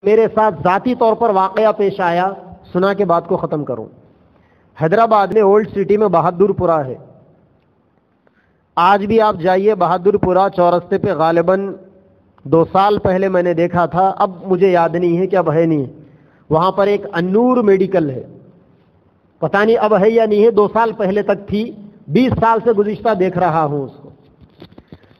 میرے ساتھ ذاتی طور پر واقعہ پیش آیا، سنا کے بات کو ختم کروں۔ حیدرآباد میں اولڈ سٹی میں بہادر پورہ ہے۔ آج بھی آپ جائیے بہادر پورہ چورستے پہ، غالباً 2 سال پہلے میں نے دیکھا تھا، اب مجھے یاد نہیں ہے کہ اب ہے نہیں ہے۔ وہاں پر ایک انور میڈیکل ہے، پتہ نہیں اب ہے یا نہیں ہے، 2 سال پہلے تک تھی، 20 سال سے گزشتہ دیکھ رہا ہوں اس کو۔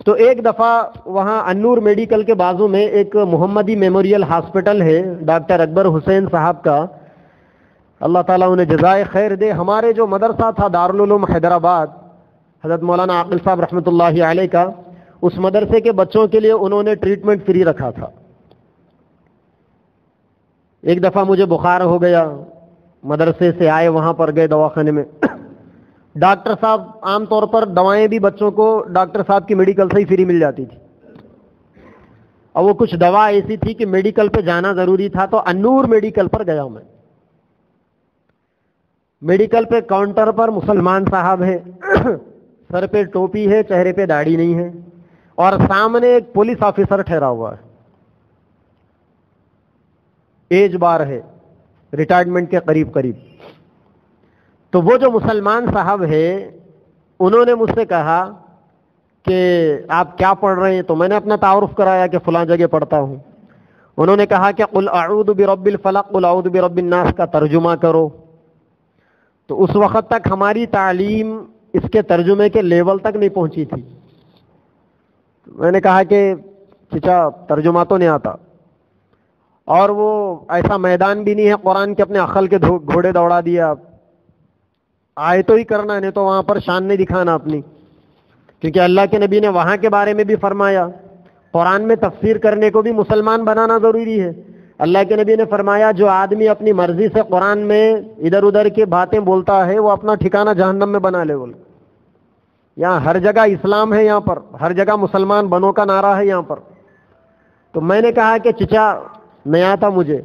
تو ایک دفعہ وہاں انور میڈیکل کے بازو میں ایک محمدی میموریل ہاسپٹل ہے ڈاکٹر اکبر حسین صاحب کا، اللہ تعالیٰ انہیں جزائے خیر دے۔ ہمارے جو مدرسہ تھا دارالعلوم حیدرآباد، حضرت مولانا عاقل صاحب رحمۃ اللہ علیہ کا، اس مدرسے کے بچوں کے لیے انہوں نے ٹریٹمنٹ فری رکھا تھا۔ ایک دفعہ مجھے بخار ہو گیا، مدرسے سے آئے، وہاں پر گئے دواخانے میں، ڈاکٹر صاحب عام طور پر دوائیں بھی بچوں کو ڈاکٹر صاحب کی میڈیکل سے ہی فری مل جاتی تھی، اور وہ کچھ دوا ایسی تھی کہ میڈیکل پہ جانا ضروری تھا، تو انور میڈیکل پر گیا میں۔ میڈیکل پہ کاؤنٹر پر مسلمان صاحب ہے، سر پہ ٹوپی ہے، چہرے پہ داڑھی نہیں ہے، اور سامنے ایک پولیس آفیسر ٹھہرا ہوا ہے، ایج بار ہے، ریٹائرمنٹ کے قریب قریب۔ تو وہ جو مسلمان صاحب ہے، انہوں نے مجھ سے کہا کہ آپ کیا پڑھ رہے ہیں؟ تو میں نے اپنا تعارف کرایا کہ فلاں جگہ پڑھتا ہوں۔ انہوں نے کہا کہ قل اعوذ برب الفلق قل اعوذ برب الناس کا ترجمہ کرو۔ تو اس وقت تک ہماری تعلیم اس کے ترجمے کے لیول تک نہیں پہنچی تھی۔ میں نے کہا کہ چچا ترجمہ تو نہیں آتا، اور وہ ایسا میدان بھی نہیں ہے قرآن کے اپنے عقل کے گھوڑے دوڑا دیا، آئے تو ہی کرنا، نہیں تو وہاں پر شان نہیں دکھانا اپنی، کیونکہ اللہ کے نبی نے وہاں کے بارے میں بھی فرمایا، قرآن میں تفسیر کرنے کو بھی مسلمان بنانا ضروری ہے۔ اللہ کے نبی نے فرمایا جو آدمی اپنی مرضی سے قرآن میں ادھر ادھر کی باتیں بولتا ہے، وہ اپنا ٹھکانہ جہنم میں بنا لے بول۔ یہاں ہر جگہ اسلام ہے، یہاں پر ہر جگہ مسلمان بنو کا نعرہ ہے یہاں پر۔ تو میں نے کہا کہ چچا نہیں آتا مجھے۔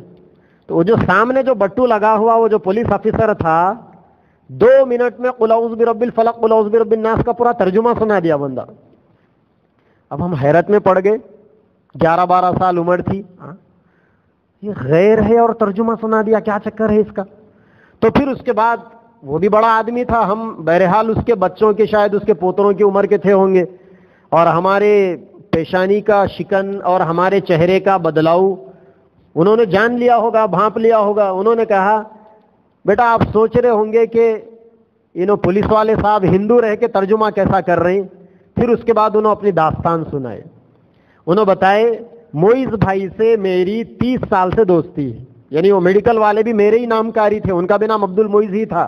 تو وہ جو سامنے جو بٹو لگا ہوا وہ جو پولیس آفیسر تھا، 2 منٹ میں قل اعوذ برب الفلق قل اعوذ برب الناس کا پورا ترجمہ سنا دیا بندہ۔ اب ہم حیرت میں پڑ گئے، 11-12 سال عمر تھی، یہ غیر ہے اور ترجمہ سنا دیا، کیا چکر ہے اس کا؟ تو پھر اس کے بعد وہ بھی بڑا آدمی تھا، ہم بہرحال اس کے بچوں کے، شاید اس کے پوتروں کی عمر کے تھے ہوں گے، اور ہمارے پیشانی کا شکن اور ہمارے چہرے کا بدلاؤ انہوں نے جان لیا ہوگا، بھانپ لیا ہوگا۔ انہوں نے کہا بیٹا آپ سوچ رہے ہوں گے کہ پولیس والے صاحب ہندو رہ کے ترجمہ کیسا کر رہے ہیں۔ پھر اس کے بعد انہوں اپنی داستان سنائے، انہوں بتائے معیز بھائی سے میری 30 سال سے دوستی ہے، یعنی وہ میڈیکل والے بھی میرے ہی نام کاری تھے، ان کا بھی نام عبد المعیز ہی تھا۔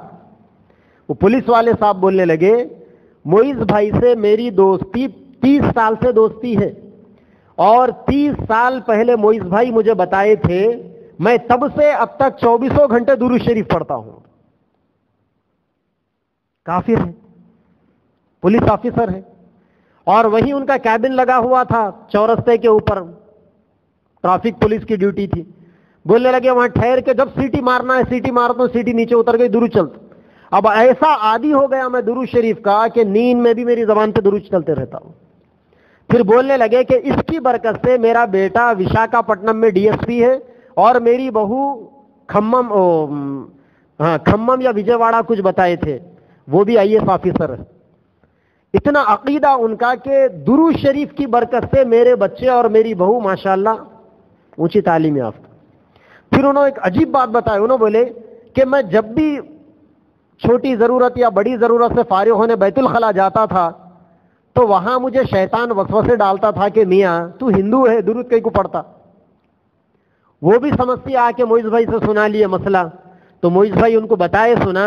وہ پولیس والے صاحب بولنے لگے معیز بھائی سے میری دوستی 30 سال سے دوستی ہے، اور 30 سال پہلے معیز بھائی مجھے بتائے تھے، میں تب سے اب تک 24 گھنٹے درود شریف پڑھتا ہوں۔ کافر ہے، پولیس آفیسر ہے، اور وہیں ان کا کیبن لگا ہوا تھا چورستے کے اوپر، ٹریفک پولیس کی ڈیوٹی تھی۔ بولنے لگے وہاں ٹھہر کے جب سیٹی مارنا ہے سیٹی مارتا ہوں، سیٹی نیچے اتر گئی، درود چلتا۔ اب ایسا عادی ہو گیا میں درود شریف کا کہ نیند میں بھی میری زبان پہ درود چلتے رہتا ہوں۔ پھر بولنے لگے کہ اس کی برکت سے میرا بیٹا وشاکھاپٹنم میں ڈی ایس پی ہے، اور میری بہو کھمم یا وجے واڑا کچھ بتائے تھے، وہ بھی آئی ایس آفیسر ہے۔ اتنا عقیدہ ان کا کہ درود شریف کی برکت سے میرے بچے اور میری بہو ماشاءاللہ اونچی تعلیم یافتہ۔ پھر انہوں نے ایک عجیب بات بتائی، انہوں بولے کہ میں جب بھی چھوٹی ضرورت یا بڑی ضرورت سے فارغ ہونے بیت الخلا جاتا تھا تو وہاں مجھے شیطان وسوسے ڈالتا تھا کہ میاں تو ہندو ہے، درود کہیں کو پڑھتا۔ وہ بھی سمجھتی آ کے معیز بھائی سے سنا لیے مسئلہ، تو معیز بھائی ان کو بتائے سنا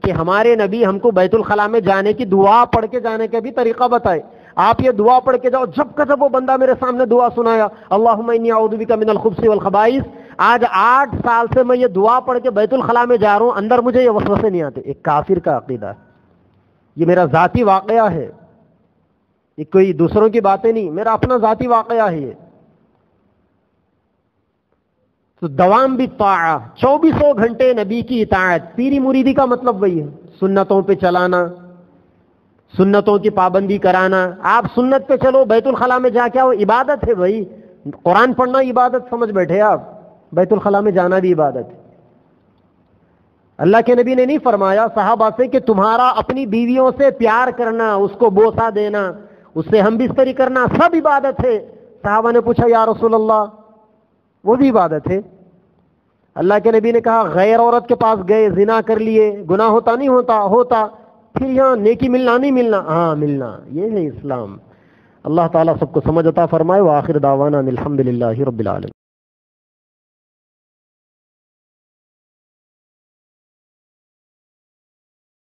کہ ہمارے نبی ہم کو بیت الخلا میں جانے کی دعا پڑھ کے جانے کا بھی طریقہ بتائے، آپ یہ دعا پڑھ کے جاؤ۔ جب کا جب وہ بندہ میرے سامنے دعا سنایا اللہم انی اعوذ بک من الخبث والخبائث، آج 8 سال سے میں یہ دعا پڑھ کے بیت الخلا میں جا رہا ہوں، اندر مجھے یہ وسوسے نہیں آتے۔ ایک کافر کا عقیدہ ہے، یہ میرا ذاتی واقعہ ہے، یہ کوئی دوسروں کی باتیں نہیں، میرا اپنا ذاتی واقعہ ہے یہ۔ تو دوام بھی طاعہ، 24 گھنٹے نبی کی اطاعت، پیری مریدی کا مطلب وہی ہے، سنتوں پہ چلانا، سنتوں کی پابندی کرانا۔ آپ سنت پہ چلو، بیت الخلا میں جا کے آؤ، عبادت ہے بھائی، قرآن پڑھنا عبادت سمجھ بیٹھے آپ۔ بیت الخلاء میں جانا بھی عبادت ہے. اللہ کے نبی نے نہیں فرمایا صحابہ سے کہ تمہارا اپنی بیویوں سے پیار کرنا، اس کو بوسہ دینا، اس سے ہم بستری کرنا سب عبادت ہے. صحابہ نے پوچھا یا رسول اللہ وہ بھی عبادت ہے؟ اللہ کے نبی نے کہا غیر عورت کے پاس گئے، زنا کر لیے، گناہ ہوتا نہیں ہوتا، پھر یہاں نیکی ملنا نہیں ملنا؟ ہاں ملنا. یہ ہے اسلام. اللہ تعالیٰ سب کو سمجھ عطا فرمائے. وآخر دعوانا الحمدللہ رب العالمین.